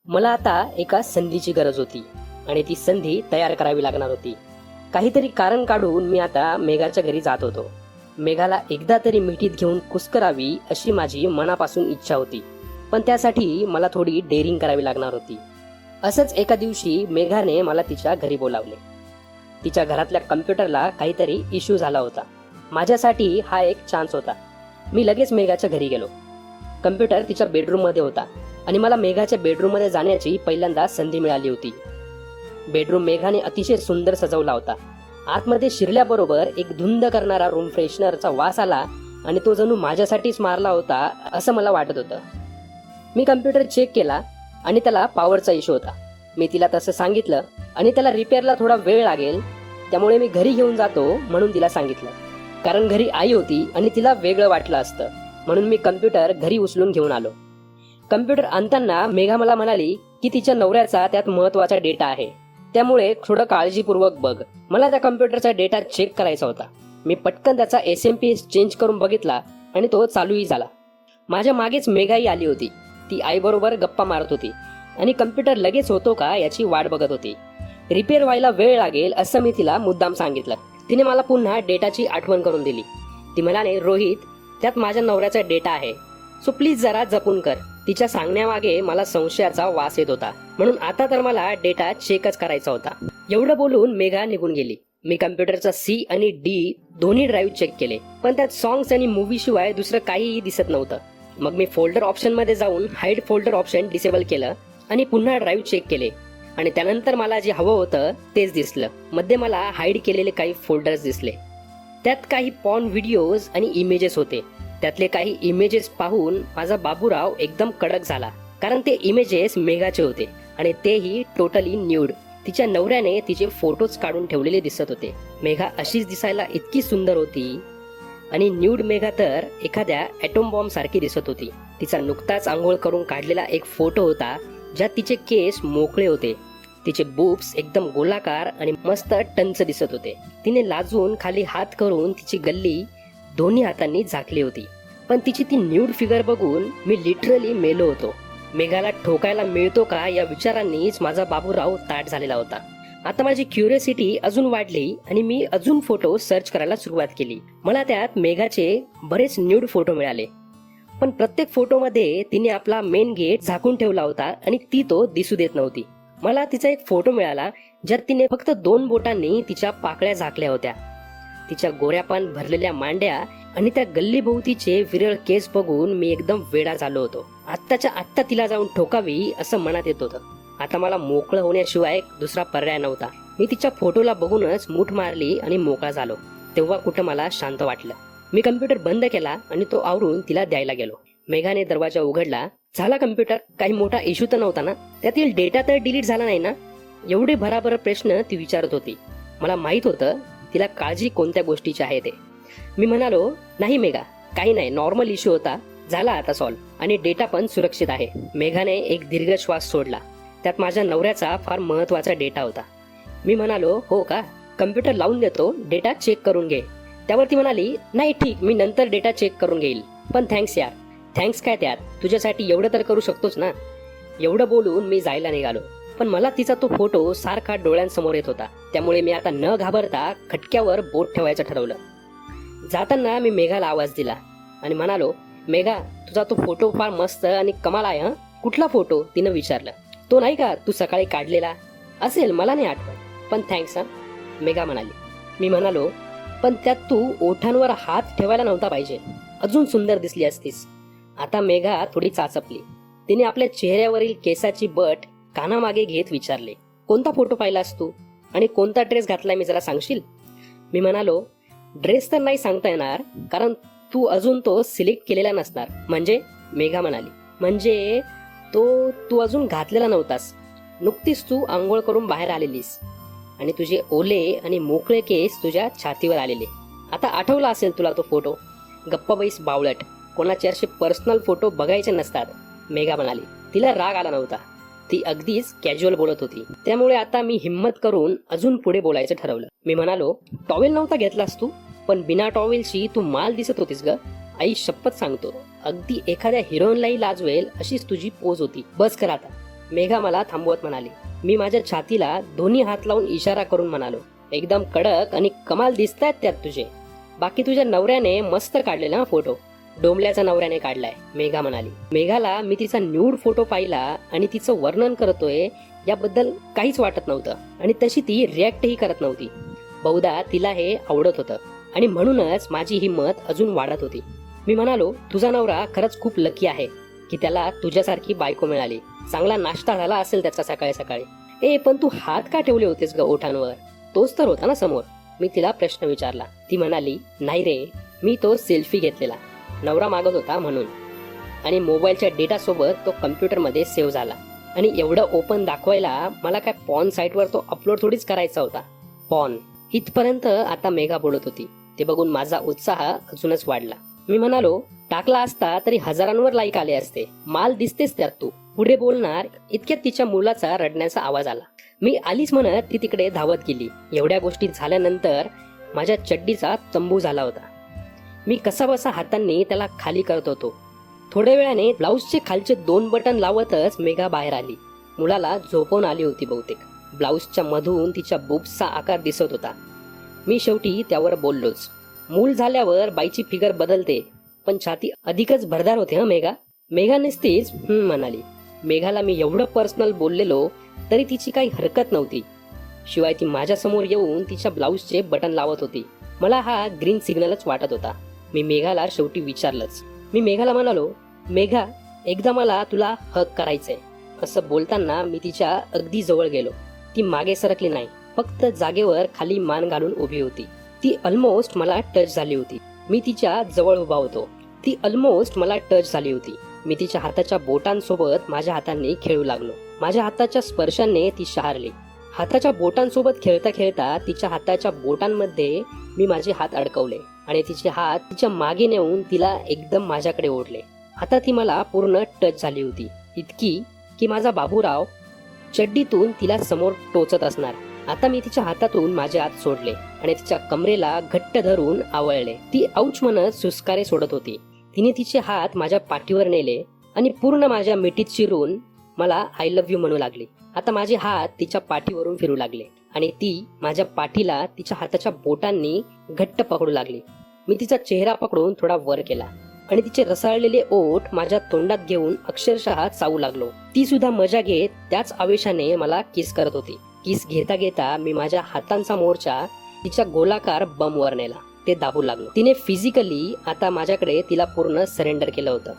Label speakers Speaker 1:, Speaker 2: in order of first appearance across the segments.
Speaker 1: मला आता एका संधीची गरज होती आणि ती संधी तयार करावी लागणार होती. काहीतरी कारण काढून मी आता मेघाच्या घरी जात होतो. मेघाला एकदा तरी मिठीत घेऊन कुस्करावी अशी माझी मनापासून इच्छा होती, पण त्यासाठी मला थोडी डेअरिंग करावी लागणार होती. असंच एका दिवशी मेघाने मला तिच्या घरी बोलावले. तिच्या घरातल्या कम्प्युटरला काहीतरी इश्यू झाला होता. माझ्यासाठी हा एक चान्स होता. मी लगेच मेघाच्या घरी गेलो. कम्प्युटर तिच्या बेडरूममध्ये होता आणि मला मेघाच्या बेडरूममध्ये जाण्याची पहिल्यांदा संधी मिळाली होती. बेडरूम मेघाने अतिशय सुंदर सजवला होता. आतमध्ये शिरल्याबरोबर एक धुंद करणारा रूम फ्रेशनरचा वास आला आणि तो जणू माझ्यासाठीच मारला होता असं मला वाटत होतं. मी कम्प्युटर चेक केला आणि त्याला पॉवरचा इश्यू होता. मी तिला तसं सांगितलं आणि त्याला रिपेअरला थोडा वेळ लागेल, त्यामुळे मी घरी घेऊन जातो म्हणून तिला सांगितलं. कारण घरी आई होती आणि तिला वेगळं वाटलं असतं, म्हणून मी कम्प्युटर घरी उचलून घेऊन आलो. कम्प्युटर आणताना मेघा मला म्हणाली की तिच्या नवऱ्याचा त्यात महत्वाचा डेटा आहे, त्यामुळे थोडं काळजीपूर्वक बघ. मला त्या कम्प्युटरचा डेटा चेक करायचा होता. मी पटकन त्याचा SMP चेंज करून बघितला आणि तो चालूही झाला. माझ्या मागेच मेघाही आली होती. ती आईबरोबर गप्पा मारत होती आणि कम्प्युटर लगेच होतो का याची वाट बघत होती. रिपेअर व्हायला वेळ लागेल असं मी तिला मुद्दाम सांगितलं. तिने मला पुन्हा डेटाची आठवण करून दिली. ती म्हणाले, रोहित, त्यात माझ्या नवऱ्याचा डेटा आहे, सो प्लीज जरा जपून कर. तिच्या सांगण्यामागे मला संशयाचा वास येत होता, म्हणून आता तर मला डेटा चेकच करायचा होता. एवढं बोलून मेघा निघून गेली. मी कम्प्युटरचा C आणि D दोन्ही ड्राईव्ह चेक केले, पण त्यात सॉंग्स आणि मूवी शिवाय दुसरं काहीही दिसत नव्हतं. मग मी फोल्डर ऑप्शन मध्ये जाऊन हाईड फोल्डर ऑप्शन डिसेबल केलं आणि पुन्हा ड्राईव्ह चेक केले आणि त्यानंतर मला जे हवं होतं तेच दिसलं. मध्ये मला हाईड केलेले काही फोल्डर्स दिसले. त्यात काही पॉर्न व्हिडिओज आणि इमेजेस होते. त्यातले काही इमेजेस पाहून माझा बाबूराव एकदम कडक झाला, कारण ते इमेजेस मेघाचे होते आणि तेही टोटली न्यूड. तिच्या नवऱ्याने तिचे फोटोज काढून ठेवलेले दिसत होते. मेघा अशीच दिसायला इतकी सुंदर होती आणि न्यूड मेघा तर एखाद्या ॲटॉम बॉम्ब सारखी दिसत होती. तिचा नुकताच आंघोळ करून काढलेला एक फोटो होता ज्यात तिचे केस मोकळे होते. तिचे बूब्स एकदम गोलाकार आणि मस्त टंच दिसत होते. तिने लाजून खाली हात करून तिची गल्ली दोन्ही हातांनी झाकली होती. पण तिची ती न्यूड फिगर बघून मी लिटरली मेलो होतो. मेघाला ठोकायला मिळतो का या विचारांनीच माझा बाबूराव ताट झालेला होता. आता माझी क्युरियोसिटी अजून वाढली आणि मी अजून फोटो सर्च करायला सुरुवात केली. मला त्यात मेघाचे बरेच न्यूड फोटो मिळाले, पण प्रत्येक फोटोमध्ये तिने आपला मेन गेट झाकून ठेवला होता आणि ती तो दिसू देत नव्हती. मला तिचा एक फोटो मिळाला ज्यात तिने फक्त 2 बोटांनी तिच्या पाकळ्या झाकल्या होत्या. तिच्या गोऱ्यापान भरलेल्या मांड्या आणि त्या गल्लीभोवतीचे विरळ केस बघून मी एकदम वेडा झालो होतो. आत्ताच्या आत्ता तिला जाऊन ठोकावी असं मनात येत होतं. आता मला मोकळं होण्याशिवाय दुसरा पर्याय नव्हता. मी तिच्या फोटोला बघूनच मूठ मारली आणि मोकळा झालो. तेव्हा कुठं मला शांत वाटलं. मी कम्प्युटर बंद केला आणि तो आवरून तिला द्यायला गेलो. मेघाने दरवाजा उघडला. झाला कम्प्युटर, काही मोठा इश्यू तर नव्हता ना? त्यातील डेटा तर डिलीट झाला नाही ना? एवढे भराभर प्रश्न ती विचारत होती. मला माहित होतं तिला काळजी कोणत्या गोष्टीची आहे ते. मी म्हणालो, नाही मेघा, काही नाही, नॉर्मल इश्यू होता, झाला आता सॉल्व्ह आणि डेटा पण सुरक्षित आहे. मेघाने एक दीर्घ श्वास सोडला. त्यात माझ्या नवऱ्याचा फार महत्वाचा डेटा होता. मी म्हणालो, हो का, कम्प्युटर लावून देतो, डेटा चेक करून घे. त्यावरती म्हणाली, नाही ठीक, मी नंतर डेटा चेक करून घेईल, पण थँक्स यार. थँक्स काय, त्यात तुझ्यासाठी एवढं तर करू शकतोच ना. एवढं बोलून मी जायला निघालो, पण मला तिचा तो फोटो सारखा डोळ्यांसमोर येत होता. त्यामुळे मी आता न घाबरता खटक्यावर बोट ठेवायचं ठरवलं. जाताना मी मेघाला आवाज दिला आणि म्हणालो, मेघा, तुझा तो फोटो फार मस्त आणि कमाल आहे. हं, कुठला फोटो? तिनं विचारलं. तो नाही का तू सकाळी काढलेला? असेल, मला नाही आठवत, पण थँक्स हा, मेघा म्हणाली. मी म्हणालो, पण त्यात तू ओठांवर हात ठेवायला नव्हता पाहिजे, अजून सुंदर दिसली असतीस. आता मेघा थोडी चाचपली. तिने आपल्या चेहऱ्यावरील केसाची बट कानामागे घेत विचारले, कोणता फोटो पाहिलास तू आणि कोणता ड्रेस घातलाय मी जरा सांगशील? मी म्हणालो, ड्रेस तर नाही सांगता येणार, कारण तू अजून तो सिलेक्ट केलेला नसणार. म्हणजे? मेघा म्हणाली, म्हणजे तो तू अजून घातलेला नव्हतास. नुकतीच तू आंघोळ करून बाहेर आलेलीस आणि तुझे ओले आणि मोकळे केस तुझ्या छातीवर आलेले. आता आठवला असेल तुला तो फोटो. गप्पा बैस बावळट, कोणाचे असे पर्सनल फोटो बघायचे नसतात, मेघा म्हणाली. तिला राग आला नव्हता, ती अगदीच कॅज्युअल बोलत होती. त्यामुळे आता मी हिम्मत करून अजून पुढे बोलायचं ठरवलं. मी म्हणालो, टॉवेल नव्हता घेतलास तू, पण बिना टॉवेलची तू माल दिसत होतीस ग. आई शपथ सांगतो, अगदी एखाद्या हिरोईनलाही लाजवेल अशीच तुझी पोज होती. बस कर आता. मेघा मला थांबवत म्हणाली. मी माझ्या छातीला दोन्ही हात लावून इशारा करून म्हणालो, एकदम कडक आणि कमाल दिसतायत त्यात तुझे. बाकी तुझ्या नवऱ्याने मस्त काढलेला फोटो. डोंबल्याचा नवऱ्याने काढलाय, मेघा म्हणाली. मेघाला मी तिचा न्यूड फोटो पाहिला आणि तिचं वर्णन करतोय याबद्दल काहीच वाटत नव्हतं आणि तशी ती रिॲक्टही करत नव्हती. बहुधा तिला हे आवडत होतं आणि म्हणूनच माझी हिंमत अजून वाढत होती. मी म्हणालो, तुझा नवरा खरंच खूप लकी आहे की त्याला तुझ्यासारखी बायको मिळाली. चांगला नाश्ता झाला असेल त्याचा सकाळी सकाळी. पण तू हात का ठेवले होतेस ग ओठांवर? तोच तर होता ना समोर. मी तिला प्रश्न विचारला. ती म्हणाली, नाही रे, मी तो सेल्फी घेतलेला, नवरा मागत होता म्हणून. आणि मोबाईलच्या डेटा सोबत तो कम्प्युटरमध्ये सेव्ह झाला. आणि एवढं ओपन दाखवायला मला काय पॉर्न साईटवर तो अपलोड थोडीच करायचा होता. पॉर्न इथपर्यंत आता मेघा बोलत होती. ते बघून माझा उत्साह अजूनच वाढला. मी म्हणालो, टाकला असता तरी हजारांवर लाईक आले असते. माल दिसतेस त्यात तू. पुढे बोलणार इतक्यात तिच्या मुलाचा रडण्याचा आवाज आला. मी आलीच म्हणत ती तिकडे धावत गेली. एवढ्या गोष्टी झाल्यानंतर माझ्या चड्डीचा तंबू झाला होता. मी कसाबसा हातांनी त्याला खाली करत होतो. थोड्या वेळाने ब्लाऊजचे खालचे 2 बटन लावतच मेघा बाहेर आली. मुलाला झोपवून आली होती बहुतेक. ब्लाऊजच्या मधून तिच्या बुब्सचा आकार दिसत होता. मी शेवटी त्यावर बोललोच, मूल झाल्यावर बाईची फिगर बदलते, पण छाती अधिकच भरदार होते मेघा. मेघा नुसतीच म्हणाली. मेघाला मी एवढं पर्सनल बोललेलो तरी तिची काही हरकत नव्हती. शिवाय ती माझ्या समोर येऊन तिच्या ब्लाऊजचे बटन लावत होती. मला हा ग्रीन सिग्नलच वाटत होता. मी मेघाला शेवटी विचारलंच. मी मेघाला म्हणालो, मेघा, एकदा मला तुला हग करायचंय. असं बोलताना मी तिच्या अगदी जवळ गेलो. ती मागे सरकली नाही, फक्त जागेवर खाली मान घालून उभी होती. ती ऑलमोस्ट मला टच झाली होती. मी तिच्या जवळ उभा होतो. ती ऑलमोस्ट मला टच झाली होती. मी तिच्या हाताच्या बोटांसोबत माझ्या हातांनी खेळू लागलो. माझ्या हाताच्या स्पर्शाने ती शहारली. हाताच्या बोटांसोबत खेळता खेळता तिच्या हाताच्या बोटांमध्ये मी माझे हात अडकवले आणि तिचे हात तिच्या मागे नेऊन तिला एकदम माझ्याकडे ओढले. आता ती मला पूर्ण टच झाली होती, इतकी की माझा बाबूराव चड्डीतून तिला समोर टोचत असणार. आता मी तिच्या हातातून माझे हात सोडले आणि तिच्या कमरेला घट्ट धरून आवळले. ती औच म्हणत सुस्कारे सोडत होती. तिने तिचे हात माझ्या पाठीवर नेले आणि पूर्ण माझ्या मिठीत शिरून मला आय लव्ह यू म्हणू लागली. आता माझे हात तिच्या पाठीवरून फिरू लागले आणि ती माझ्या पाठीला तिच्या हाताच्या बोटांनी घट्ट पकडू लागली. मी तिचा चेहरा पकडून थोडा वर केला आणि तिचे रसाळलेले ओठ माझ्या तोंडात घेऊन अक्षरशः चावू लागलो. ती सुद्धा मजा घेत त्याच आवेशाने मला किस करत होती. किस घेता घेता मी माझ्या हातांचा मोर्चा तिच्या गोलाकार बमवर नेला. ते दाबू लागलो. तिने फिजिकली आता माझ्याकडे तिला पूर्ण सरेंडर केलं होतं.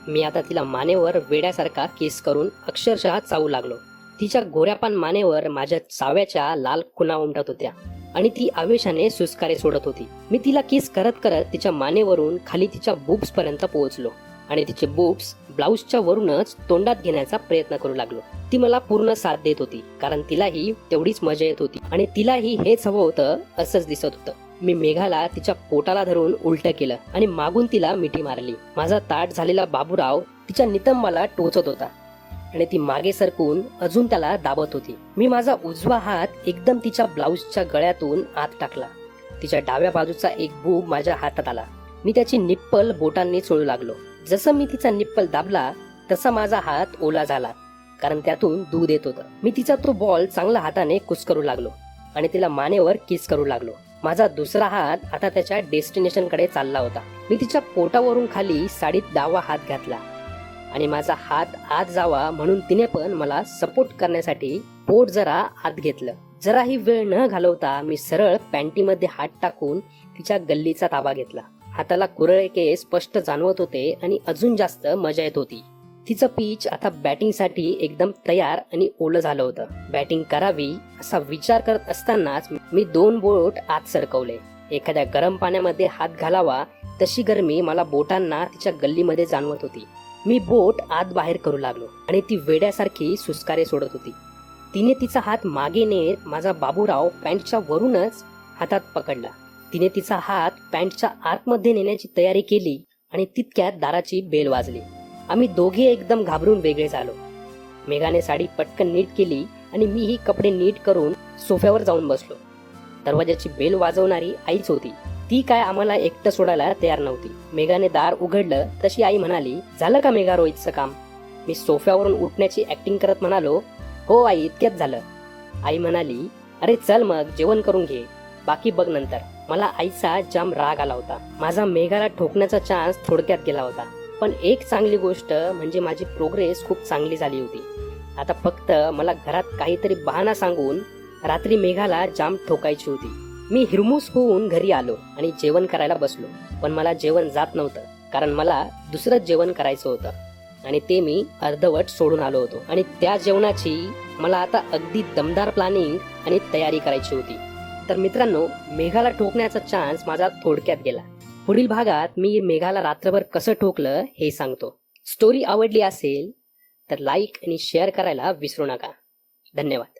Speaker 1: मी आता तिला मानेवर वेड्यासारखा किस करून अक्षरशः चावू लागलो. तिच्या गोऱ्यापान मानेवर माझ्या चाव्याच्या लाल खुणा उमटत होत्या आणि ती आवेशाने सुस्कारे सोडत होती. मी तिला किस करत करत तिच्या मानेवरून खाली तिच्या बुब्स पर्यंत पोहोचलो आणि तिचे बुब्स ब्लाऊजच्या वरूनच तोंडात घेण्याचा प्रयत्न करू लागलो. ती मला पूर्ण साथ देत होती, कारण तिलाही तेवढीच मजा येत होती आणि तिलाही हेच हवं होतं असंच दिसत होतं. मी मेघाला तिच्या पोटाला धरून उलट केलं आणि मागून तिला मिठी मारली. माझा ताट झालेला बाबूराव तिच्या नितंबाला टोचत होता आणि ती मागे सरकून अजून त्याला दाबत होती. मी माझा उजवा हात एकदम तिच्या ब्लाऊजच्या गळ्यातून आत टाकला. तिच्या डाव्या बाजूचा एक बूब माझ्या हातात आला. मी त्याची निप्पल बोटांनी चोळू लागलो. जसं मी तिचा निप्पल दाबला तसा माझा हात ओला झाला, कारण त्यातून दूध येत होतं. मी तिचा तो बॉल चांगला हाताने कुस्करू लागलो आणि तिला मानेवर किस करू लागलो. माझा दुसरा हात आता त्याच्या डेस्टिनेशन कडे चालला होता. मी तिच्या पोटावरून खाली साडीत डावा हात घातला आणि माझा हात आत जावा म्हणून तिने पण मला सपोर्ट करण्यासाठी पोट जरा आत घेतलं. जराही वेळ न घालवता मी सरळ पॅन्टीमध्ये हात टाकून तिच्या गल्लीचा ताबा घेतला. हाताला कुरळे केस स्पष्ट जाणवत होते आणि अजून जास्त मजा येत होती. तिचं पीच आता बॅटिंगसाठी एकदम तयार आणि ओलं झालं होतं. बॅटिंग करावी असा विचार करत असतानाच मी 2 बोट आत सरकवले. एखाद्या गरम पाण्यामध्ये हात घालावा तशी गरमी मला बोटांना तिच्या गल्लीमध्ये जाणवत होती. मी बोट आत बाहेर करू लागलो आणि ती वेड्यासारखी सुस्कारे सोडत होती. तिने तिचा हात मागे नेत माझा बाबूराव पॅन्टच्या वरूनच हातात पकडला. तिने तिचा हात पॅन्टच्या आतमध्ये नेण्याची तयारी केली आणि तितक्यात दाराची बेल वाजली. आम्ही दोघे एकदम घाबरून वेगळे झालो. मेघाने साडी पटकन नीट केली आणि मीही कपडे नीट करून सोफ्यावर जाऊन बसलो. दरवाजाची बेल वाजवणारी आईच होती. ती काय आम्हाला एकटं सोडायला तयार नव्हती. मेघाने दार उघडलं तशी आई म्हणाली, झालं का मेघा रोहितचं काम? मी सोफ्यावरून उठण्याची ऍक्टिंग करत म्हणालो, हो आई, इतक्यात झालं. आई म्हणाली, अरे चल मग जेवण करून घे, बाकी बघ नंतर. मला आईचा जाम राग आला होता. माझा मेघाला ठोकण्याचा चान्स थोडक्यात गेला होता. पण एक चांगली गोष्ट म्हणजे माझी प्रोग्रेस खूप चांगली झाली होती. आता फक्त मला घरात काहीतरी बहाणा सांगून रात्री मेघाला जाम ठोकायची होती. मी हिरमूस होऊन घरी आलो आणि जेवण करायला बसलो. पण मला जेवण जात नव्हतं, कारण मला दुसरं जेवण करायचं होतं आणि ते मी अर्धवट सोडून आलो होतो. आणि त्या जेवणाची मला आता अगदी दमदार प्लॅनिंग आणि तयारी करायची होती. तर मित्रांनो, मेघाला ठोकण्याचा चान्स माझा थोडक्यात गेला. पुढील भागात मी मेघाला रात्रभर कसं ठोकलं हे सांगतो. स्टोरी आवडली असेल तर लाईक आणि शेअर करायला विसरू नका. धन्यवाद.